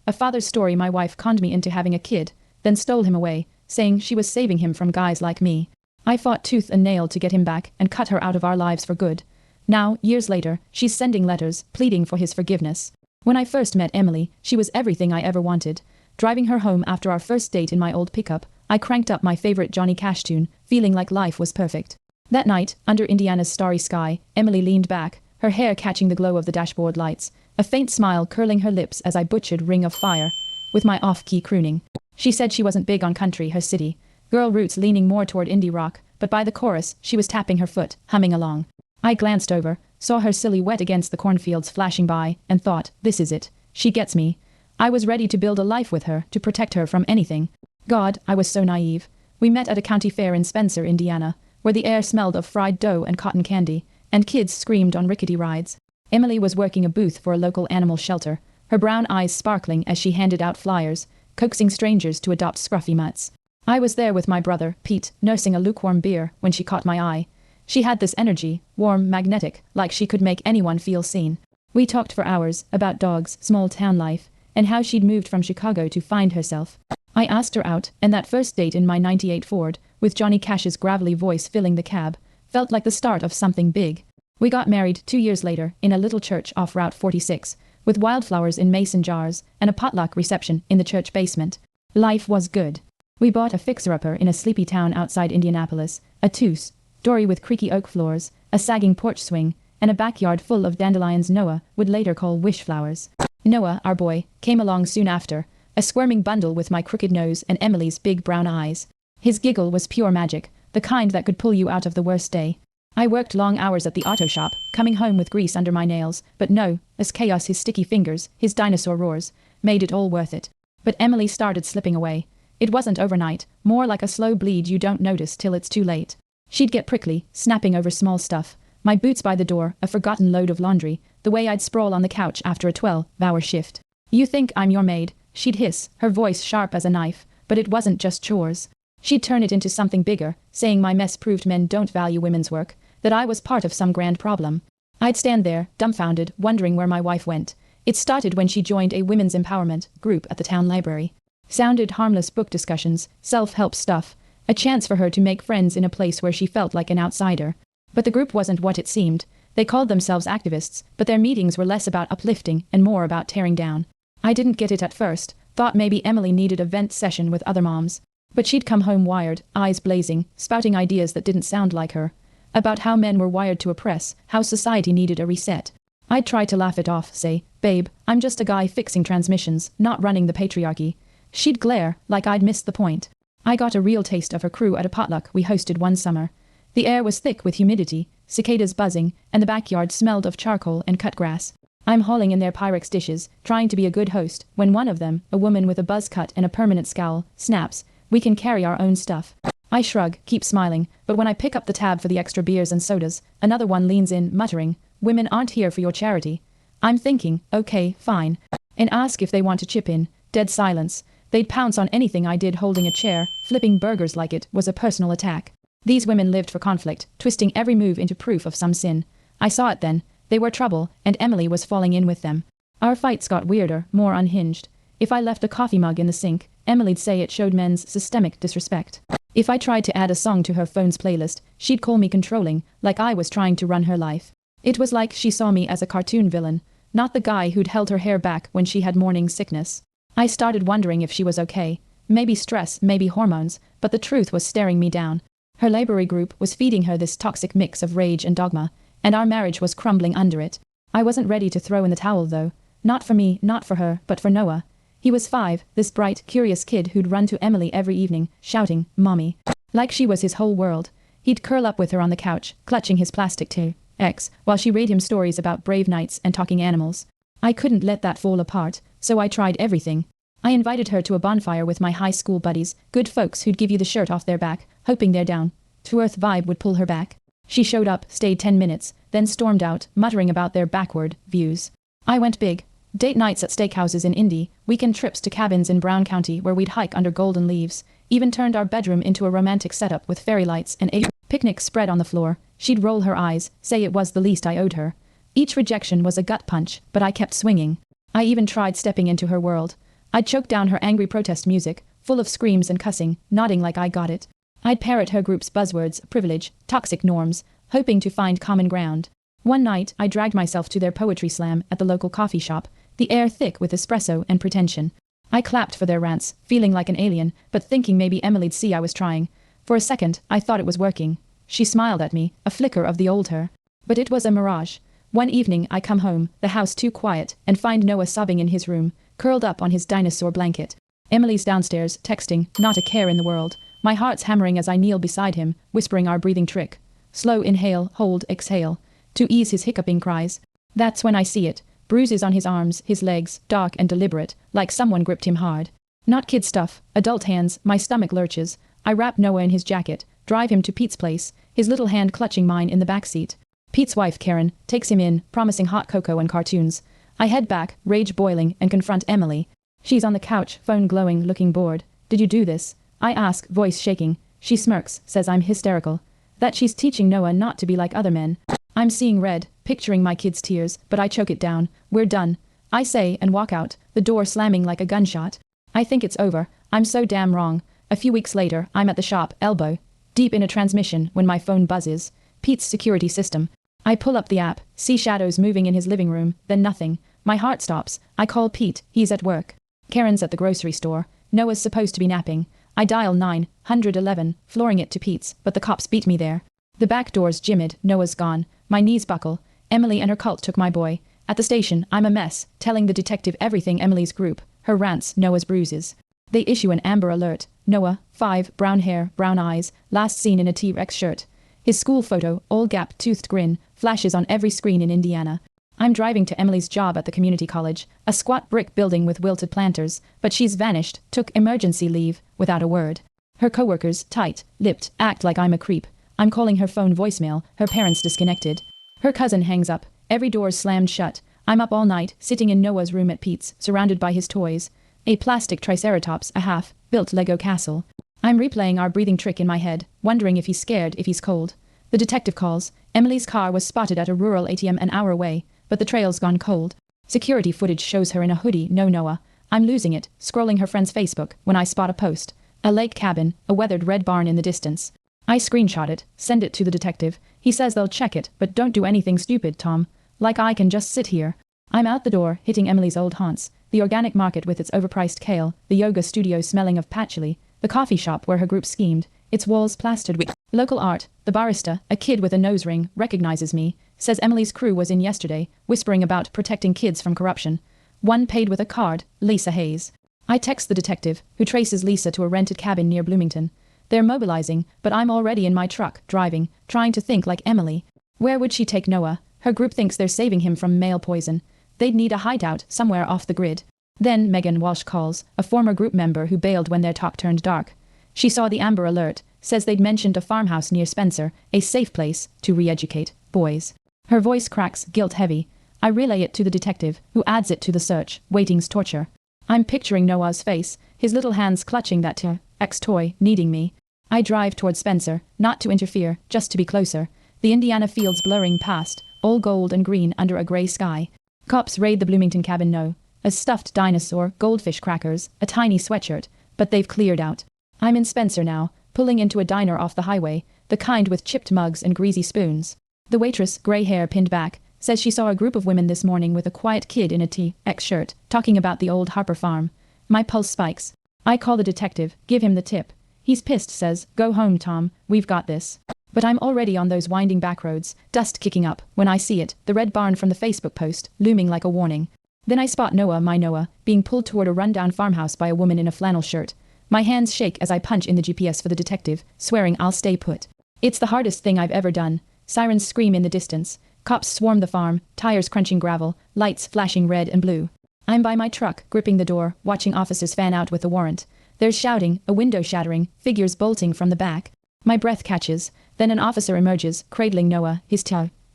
A father's story. My wife conned me into having a kid, then stole him away, saying she was saving him from guys like me. I fought tooth and nail to get him back and cut her out of our lives for good. Now, years later, she's sending letters, pleading for his forgiveness. When I first met Emily, she was everything I ever wanted. Driving her home after our first date in my old pickup, I cranked up my favorite Johnny Cash tune, feeling like life was perfect. That night, under Indiana's starry sky, Emily leaned back, her hair catching the glow of the dashboard lights, a faint smile curling her lips as I butchered Ring of Fire, with my off-key crooning. She said she wasn't big on country, her city girl roots leaning more toward indie rock, but by the chorus, she was tapping her foot, humming along. I glanced over, saw her silhouette against the cornfields flashing by, and thought, this is it. She gets me. I was ready to build a life with her, to protect her from anything. God, I was so naive. We met at a county fair in Spencer, Indiana, where the air smelled of fried dough and cotton candy, and kids screamed on rickety rides. Emily was working a booth for a local animal shelter, her brown eyes sparkling as she handed out flyers, coaxing strangers to adopt scruffy mutts. I was there with my brother, Pete, nursing a lukewarm beer when she caught my eye. She had this energy, warm, magnetic, like she could make anyone feel seen. We talked for hours about dogs, small town life, and how she'd moved from Chicago to find herself. I asked her out, and that first date in my '98 Ford, with Johnny Cash's gravelly voice filling the cab, felt like the start of something big. We got married 2 years later in a little church off Route 46, with wildflowers in mason jars and a potluck reception in the church basement. Life was good. We bought a fixer-upper in a sleepy town outside Indianapolis, a two-story with creaky oak floors, a sagging porch swing, and a backyard full of dandelions Noah would later call wish flowers. Noah, our boy, came along soon after, a squirming bundle with my crooked nose and Emily's big brown eyes. His giggle was pure magic, the kind that could pull you out of the worst day. I worked long hours at the auto shop, coming home with grease under my nails, but no, as chaos his sticky fingers, his dinosaur roars, made it all worth it. But Emily started slipping away. It wasn't overnight, more like a slow bleed you don't notice till it's too late. She'd get prickly, snapping over small stuff, my boots by the door, a forgotten load of laundry, the way I'd sprawl on the couch after a 12-hour shift. You think I'm your maid, she'd hiss, her voice sharp as a knife, but it wasn't just chores. She'd turn it into something bigger, saying my mess proved men don't value women's work, that I was part of some grand problem. I'd stand there, dumbfounded, wondering where my wife went. It started when she joined a women's empowerment group at the town library. Sounded harmless book discussions, self-help stuff, a chance for her to make friends in a place where she felt like an outsider. But the group wasn't what it seemed. They called themselves activists, but their meetings were less about uplifting and more about tearing down. I didn't get it at first, thought maybe Emily needed a vent session with other moms. But she'd come home wired, eyes blazing, spouting ideas that didn't sound like her. About how men were wired to oppress, how society needed a reset. I'd try to laugh it off, say, babe, I'm just a guy fixing transmissions, not running the patriarchy. She'd glare, like I'd missed the point. I got a real taste of her crew at a potluck we hosted one summer. The air was thick with humidity, cicadas buzzing, and the backyard smelled of charcoal and cut grass. I'm hauling in their Pyrex dishes, trying to be a good host, when one of them, a woman with a buzz cut and a permanent scowl, snaps, we can carry our own stuff. I shrug, keep smiling, but when I pick up the tab for the extra beers and sodas, another one leans in, muttering, women aren't here for your charity. I'm thinking, okay, fine. And ask if they want to chip in. Dead silence. They'd pounce on anything I did holding a chair, flipping burgers like it was a personal attack. These women lived for conflict, twisting every move into proof of some sin. I saw it then. They were trouble, and Emily was falling in with them. Our fights got weirder, more unhinged. If I left a coffee mug in the sink, Emily'd say it showed men's systemic disrespect. If I tried to add a song to her phone's playlist, she'd call me controlling, like I was trying to run her life. It was like she saw me as a cartoon villain, not the guy who'd held her hair back when she had morning sickness. I started wondering if she was okay. Maybe stress, maybe hormones, but the truth was staring me down. Her library group was feeding her this toxic mix of rage and dogma, and our marriage was crumbling under it. I wasn't ready to throw in the towel though. Not for me, not for her, but for Noah. He was 5, this bright, curious kid who'd run to Emily every evening, shouting, Mommy. Like she was his whole world. He'd curl up with her on the couch, clutching his plastic T-X, while she read him stories about brave knights and talking animals. I couldn't let that fall apart, so I tried everything. I invited her to a bonfire with my high school buddies, good folks who'd give you the shirt off their back, hoping their down-to-earth vibe would pull her back. She showed up, stayed 10 minutes, then stormed out, muttering about their backward views. I went big. Date nights at steakhouses in Indy, weekend trips to cabins in Brown County where we'd hike under golden leaves, even turned our bedroom into a romantic setup with fairy lights and a picnic spread on the floor. She'd roll her eyes, say it was the least I owed her. Each rejection was a gut punch, but I kept swinging. I even tried stepping into her world. I'd choke down her angry protest music, full of screams and cussing, nodding like I got it. I'd parrot her group's buzzwords, privilege, toxic norms, hoping to find common ground. One night, I dragged myself to their poetry slam at the local coffee shop, the air thick with espresso and pretension. I clapped for their rants, feeling like an alien, but thinking maybe Emily'd see I was trying. For a second, I thought it was working. She smiled at me, a flicker of the old her. But it was a mirage. One evening I come home, the house too quiet, and find Noah sobbing in his room, curled up on his dinosaur blanket. Emily's downstairs, texting, not a care in the world. My heart's hammering as I kneel beside him, whispering our breathing trick. Slow inhale, hold, exhale. To ease his hiccuping cries. That's when I see it. Bruises on his arms, his legs, dark and deliberate, like someone gripped him hard. Not kid stuff, adult hands, my stomach lurches. I wrap Noah in his jacket, drive him to Pete's place, his little hand clutching mine in the back seat. Pete's wife, Karen, takes him in, promising hot cocoa and cartoons. I head back, rage boiling, and confront Emily. She's on the couch, phone glowing, looking bored. Did you do this? I ask, voice shaking. She smirks, says I'm hysterical. That she's teaching Noah not to be like other men. I'm seeing red, picturing my kid's tears, but I choke it down. We're done. I say and walk out, the door slamming like a gunshot. I think it's over. I'm so damn wrong. A few weeks later, I'm at the shop, elbow deep in a transmission, when my phone buzzes. Pete's security system. I pull up the app, see shadows moving in his living room, then nothing. My heart stops. I call Pete. He's at work. Karen's at the grocery store. Noah's supposed to be napping. I dial 911, flooring it to Pete's, but the cops beat me there. The back door's jimmied. Noah's gone. My knees buckle. Emily and her cult took my boy. At the station, I'm a mess, telling the detective everything Emily's group, her rants, Noah's bruises. They issue an Amber Alert. Noah, 5, brown hair, brown eyes, last seen in a T-Rex shirt. His school photo, old gap-toothed grin, flashes on every screen in Indiana. I'm driving to Emily's job at the community college, a squat brick building with wilted planters, but she's vanished, took emergency leave, without a word. Her coworkers, tight-lipped, act like I'm a creep. I'm calling her phone voicemail, her parents disconnected. Her cousin hangs up, every door's slammed shut. I'm up all night, sitting in Noah's room at Pete's, surrounded by his toys. A plastic triceratops, a half-built Lego castle. I'm replaying our breathing trick in my head, wondering if he's scared, if he's cold. The detective calls. Emily's car was spotted at a rural ATM an hour away, but the trail's gone cold. Security footage shows her in a hoodie, no Noah. I'm losing it, scrolling her friend's Facebook, when I spot a post. A lake cabin, a weathered red barn in the distance. I screenshot it, send it to the detective. He says they'll check it, but don't do anything stupid, Tom. Like I can just sit here. I'm out the door, hitting Emily's old haunts. The organic market with its overpriced kale, the yoga studio smelling of patchouli, the coffee shop where her group schemed, its walls plastered with local art. The barista, a kid with a nose ring, recognizes me, says Emily's crew was in yesterday, whispering about protecting kids from corruption. One paid with a card, Lisa Hayes. I text the detective, who traces Lisa to a rented cabin near Bloomington. They're mobilizing, but I'm already in my truck, driving, trying to think like Emily. Where would she take Noah? Her group thinks they're saving him from male poison. They'd need a hideout, somewhere off the grid. Then Megan Walsh calls, a former group member who bailed when their talk turned dark. She saw the Amber Alert, says they'd mentioned a farmhouse near Spencer, a safe place to re-educate boys. Her voice cracks, guilt-heavy. I relay it to the detective, who adds it to the search, waiting's torture. I'm picturing Noah's face, his little hands clutching that ex-toy, needing me. I drive toward Spencer, not to interfere, just to be closer. The Indiana fields blurring past, all gold and green under a gray sky. Cops raid the Bloomington cabin. No. A stuffed dinosaur, goldfish crackers, a tiny sweatshirt, but they've cleared out. I'm in Spencer now, pulling into a diner off the highway, the kind with chipped mugs and greasy spoons. The waitress, gray hair pinned back, says she saw a group of women this morning with a quiet kid in a T-X shirt, talking about the old Harper farm. My pulse spikes. I call the detective, give him the tip. He's pissed, says, go home, Tom, we've got this. But I'm already on those winding back roads, dust kicking up, when I see it, the red barn from the Facebook post, looming like a warning. Then I spot Noah, my Noah, being pulled toward a rundown farmhouse by a woman in a flannel shirt. My hands shake as I punch in the GPS for the detective, swearing I'll stay put. It's the hardest thing I've ever done. Sirens scream in the distance. Cops swarm the farm, tires crunching gravel, lights flashing red and blue. I'm by my truck, gripping the door, watching officers fan out with the warrant. There's shouting, a window shattering, figures bolting from the back. My breath catches. Then an officer emerges, cradling Noah, his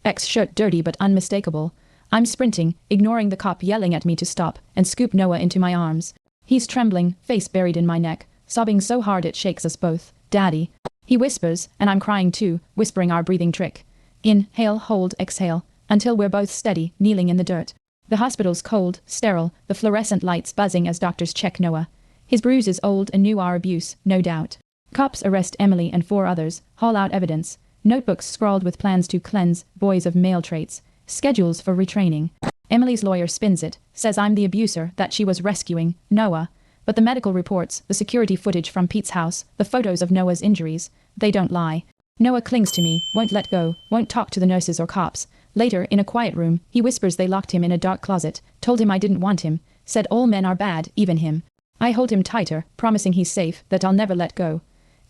X shirt dirty but unmistakable. I'm sprinting, ignoring the cop yelling at me to stop, and scoop Noah into my arms. He's trembling, face buried in my neck, sobbing so hard it shakes us both. Daddy. He whispers, and I'm crying too, whispering our breathing trick. Inhale, hold, exhale, until we're both steady, kneeling in the dirt. The hospital's cold, sterile, the fluorescent lights buzzing as doctors check Noah. His bruises old and new are abuse, no doubt. Cops arrest Emily and 4 others, haul out evidence. Notebooks scrawled with plans to cleanse boys of male traits. Schedules for retraining. Emily's lawyer spins it, says I'm the abuser that she was rescuing, Noah. But the medical reports, the security footage from Pete's house, the photos of Noah's injuries, they don't lie. Noah clings to me, won't let go, won't talk to the nurses or cops. Later, in a quiet room, he whispers they locked him in a dark closet, told him I didn't want him, said all men are bad, even him. I hold him tighter, promising he's safe, that I'll never let go.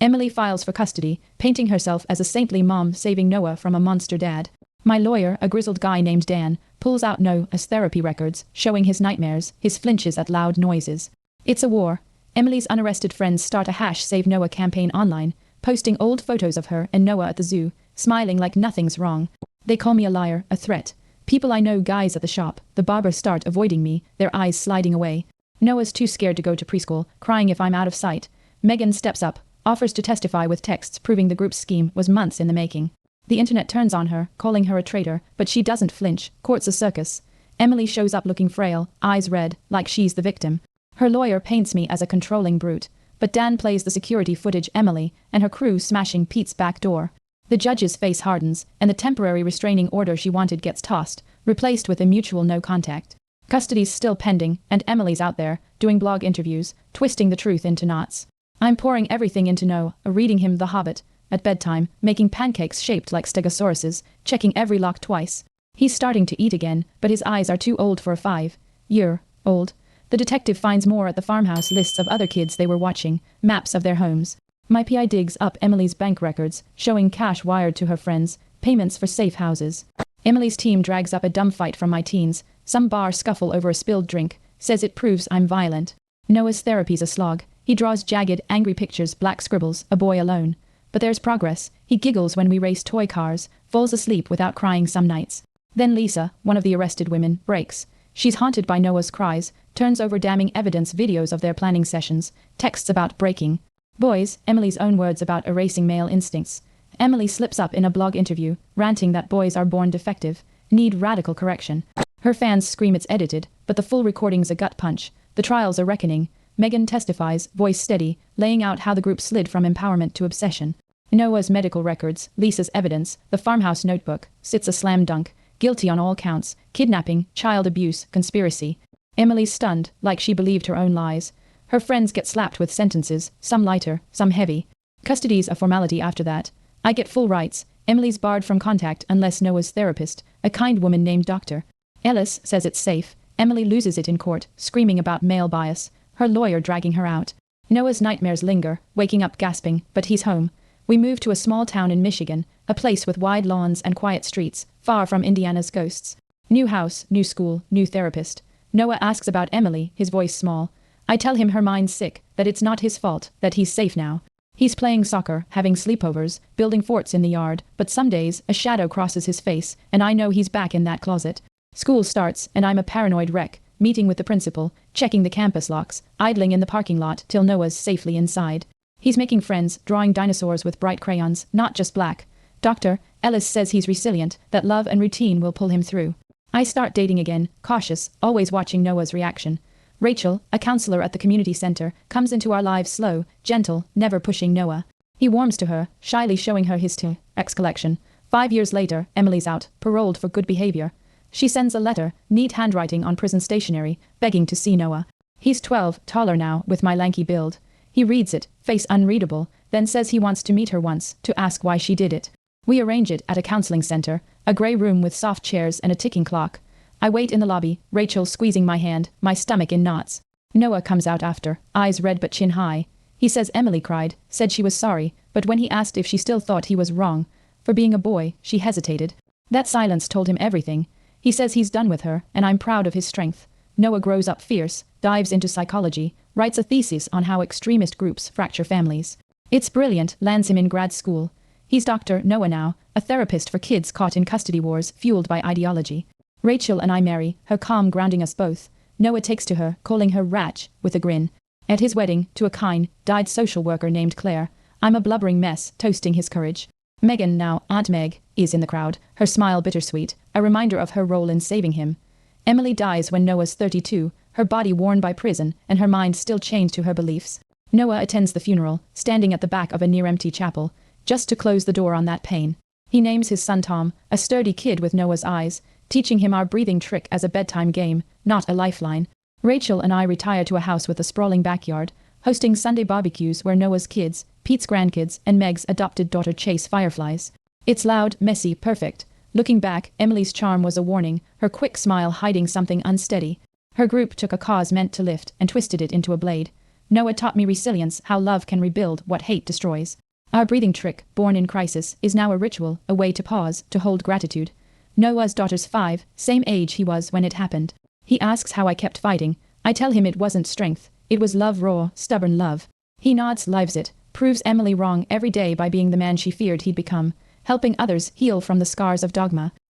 Emily files for custody, painting herself as a saintly mom saving Noah from a monster dad. My lawyer, a grizzled guy named Dan, pulls out Noah's therapy records, showing his nightmares, his flinches at loud noises. It's a war. Emily's unarrested friends start a #Save Noah campaign online, posting old photos of her and Noah at the zoo, smiling like nothing's wrong. They call me a liar, a threat. People I know, guys at the shop, the barber, start avoiding me, their eyes sliding away. Noah's too scared to go to preschool, crying if I'm out of sight. Megan steps up, offers to testify with texts proving the group's scheme was months in the making. The internet turns on her, calling her a traitor, but she doesn't flinch. Court's a circus. Emily shows up looking frail, eyes red, like she's the victim. Her lawyer paints me as a controlling brute, but Dan plays the security footage Emily and her crew smashing Pete's back door. The judge's face hardens, and the temporary restraining order she wanted gets tossed, replaced with a mutual no contact. Custody's still pending, and Emily's out there, doing blog interviews, twisting the truth into knots. I'm pouring everything into Noah, reading him The Hobbit, at bedtime, making pancakes shaped like stegosauruses, checking every lock twice. He's starting to eat again, but his eyes are too old for a 5-year-old. The detective finds more at the farmhouse, lists of other kids they were watching, maps of their homes. My PI digs up Emily's bank records, showing cash wired to her friends, payments for safe houses. Emily's team drags up a dumb fight from my teens, some bar scuffle over a spilled drink, says it proves I'm violent. Noah's therapy's a slog. He draws jagged, angry pictures, black scribbles, a boy alone. But there's progress. He giggles when we race toy cars, falls asleep without crying some nights. Then Lisa, one of the arrested women, breaks. She's haunted by Noah's cries, turns over damning evidence, videos of their planning sessions, texts about breaking boys, Emily's own words about erasing male instincts. Emily slips up in a blog interview, ranting that boys are born defective, need radical correction. Her fans scream it's edited, but the full recording's a gut punch. The trial's a reckoning. Megan testifies, voice steady, laying out how the group slid from empowerment to obsession. Noah's medical records, Lisa's evidence, the farmhouse notebook, sits a slam dunk, guilty on all counts, kidnapping, child abuse, conspiracy. Emily's stunned, like she believed her own lies. Her friends get slapped with sentences, some lighter, some heavy. Custody's a formality after that. I get full rights. Emily's barred from contact unless Noah's therapist, a kind woman named Dr. Ellis, says it's safe. Emily loses it in court, screaming about male bias, her lawyer dragging her out. Noah's nightmares linger, waking up gasping, but he's home. We move to a small town in Michigan, a place with wide lawns and quiet streets, far from Indiana's ghosts. New house, new school, new therapist. Noah asks about Emily, his voice small. I tell him her mind's sick, that it's not his fault, that he's safe now. He's playing soccer, having sleepovers, building forts in the yard, but some days a shadow crosses his face, and I know he's back in that closet. School starts, and I'm a paranoid wreck, meeting with the principal, checking the campus locks, idling in the parking lot till Noah's safely inside. He's making friends, drawing dinosaurs with bright crayons, not just black. Dr. Ellis says he's resilient, that love and routine will pull him through. I start dating again, cautious, always watching Noah's reaction. Rachel, a counselor at the community center, comes into our lives slow, gentle, never pushing Noah. He warms to her, shyly showing her his X collection. 5 years later, Emily's out, paroled for good behavior. She sends a letter, neat handwriting on prison stationery, begging to see Noah. He's 12, taller now, with my lanky build. He reads it, face unreadable, then says he wants to meet her once, to ask why she did it. We arrange it at a counseling center, a grey room with soft chairs and a ticking clock. I wait in the lobby, Rachel squeezing my hand, my stomach in knots. Noah comes out after, eyes red but chin high. He says Emily cried, said she was sorry, but when he asked if she still thought he was wrong for being a boy, she hesitated. That silence told him everything. He says he's done with her, and I'm proud of his strength. Noah grows up fierce, dives into psychology, writes a thesis on how extremist groups fracture families. It's brilliant, lands him in grad school. He's Dr. Noah now, a therapist for kids caught in custody wars fueled by ideology. Rachel and I marry, her calm grounding us both. Noah takes to her, calling her Ratch, with a grin. At his wedding, to a kind, died social worker named Claire. I'm a blubbering mess, toasting his courage. Megan, now Aunt Meg, is in the crowd, her smile bittersweet, a reminder of her role in saving him. Emily dies when Noah's 32, her body worn by prison and her mind still chained to her beliefs. Noah attends the funeral, standing at the back of a near-empty chapel, just to close the door on that pain. He names his son Tom, a sturdy kid with Noah's eyes, teaching him our breathing trick as a bedtime game, not a lifeline. Rachel and I retire to a house with a sprawling backyard, hosting Sunday barbecues where Noah's kids, Pete's grandkids, and Meg's adopted daughter chase fireflies. It's loud, messy, perfect. Looking back, Emily's charm was a warning, her quick smile hiding something unsteady. Her group took a cause meant to lift and twisted it into a blade. Noah taught me resilience, how love can rebuild what hate destroys. Our breathing trick, born in crisis, is now a ritual, a way to pause, to hold gratitude. Noah's daughter's 5, same age he was when it happened. He asks how I kept fighting. I tell him it wasn't strength. It was love, raw, stubborn love. He nods, lives it, proves Emily wrong every day by being the man she feared he'd become, helping others heal from the scars of dogma.